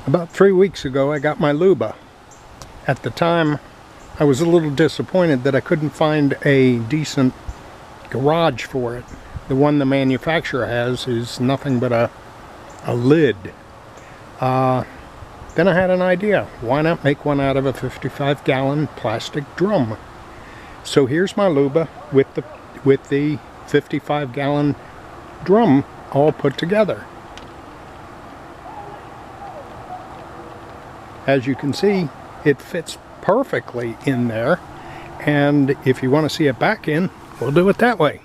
About 3 weeks ago I got my Luba. At the time I was a little disappointed that I couldn't find a decent garage for it. The one the manufacturer has is nothing but a lid. Then I had an idea. Why not make one out of a 55-gallon plastic drum? So here's my Luba with the 55-gallon drum all put together. As you can see, it fits perfectly in there, and if you want to see it back in, we'll do it that way.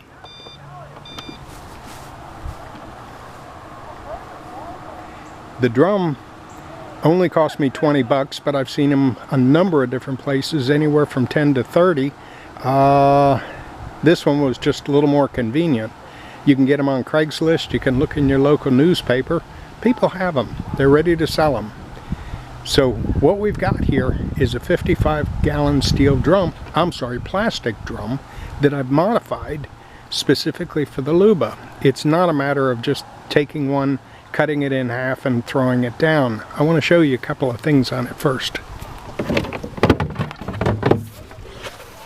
The drum only cost me 20 bucks, but I've seen them a number of different places, anywhere from 10 to 30. This one was just a little more convenient. You can get them on Craigslist, you can look in your local newspaper. People have them, they're ready to sell them. So what we've got here is a 55-gallon plastic drum that I've modified specifically for the Luba. It's not a matter of just taking one, cutting it in half and throwing it down. I want to show you a couple of things on it first.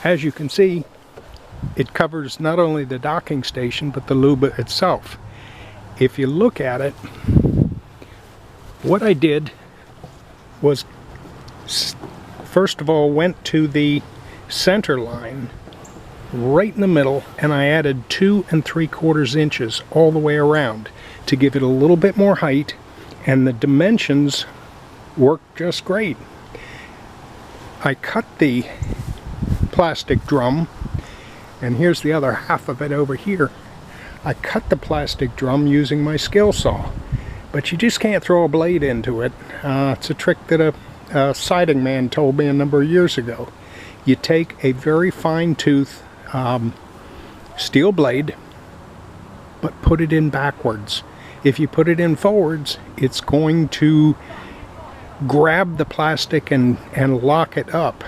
As you can see, it covers not only the docking station but the Luba itself. If you look at it, what I did was, first of all, went to the center line right in the middle, and I added 2 3/4 inches all the way around to give it a little bit more height, and the dimensions work just great. I cut the plastic drum, and here's the other half of it over here. I cut the plastic drum using my skill saw, but you just can't throw a blade into it. It's a trick that a siding man told me a number of years ago. You take a very fine tooth steel blade, but put it in backwards. If you put it in forwards, it's going to grab the plastic and lock it up.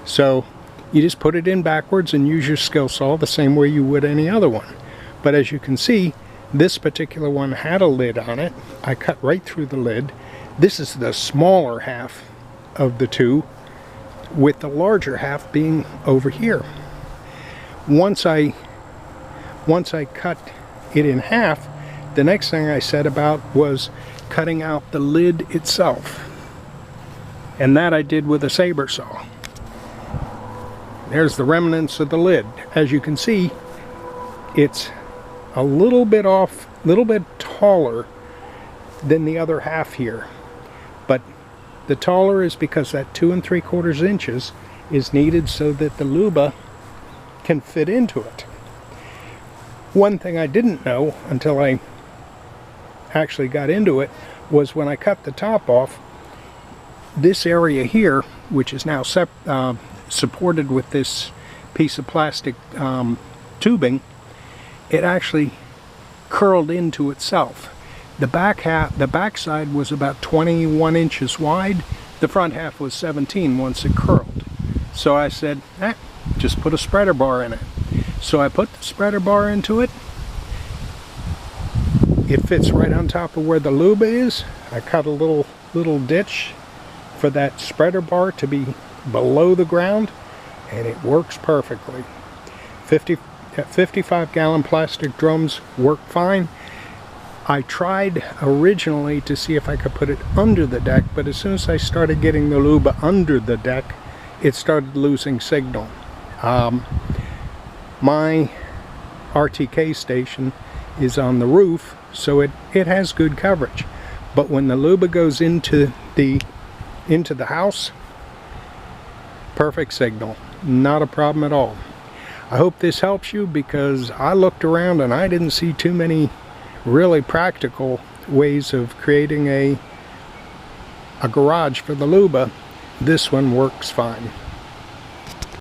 So you just put it in backwards and use your skill saw the same way you would any other one. But as you can see, this particular one had a lid on it. I cut right through the lid. This is the smaller half of the two, with the larger half being over here. Once I cut it in half, the next thing I set about was cutting out the lid itself. And that I did with a saber saw. There's the remnants of the lid. As you can see, it's a little bit taller than the other half here. But the taller is because that 2 3/4 inches is needed so that the Luba can fit into it. One thing I didn't know until I actually got into it was when I cut the top off, this area here, which is now supported with this piece of plastic tubing, it actually curled into itself. The back side was about 21 inches wide. The front half was 17 once it curled. So I said, just put a spreader bar in it. So I put the spreader bar into it. It fits right on top of where the Luba is. I cut a little ditch for that spreader bar to be below the ground, and it works perfectly. 55-gallon plastic drums work fine. I tried originally to see if I could put it under the deck, but as soon as I started getting the Luba under the deck, it started losing signal. My RTK station is on the roof, so it has good coverage. But when the Luba goes into the house, perfect signal, not a problem at all. I hope this helps you, because I looked around and I didn't see too many really practical ways of creating a garage for the Luba. This one works fine.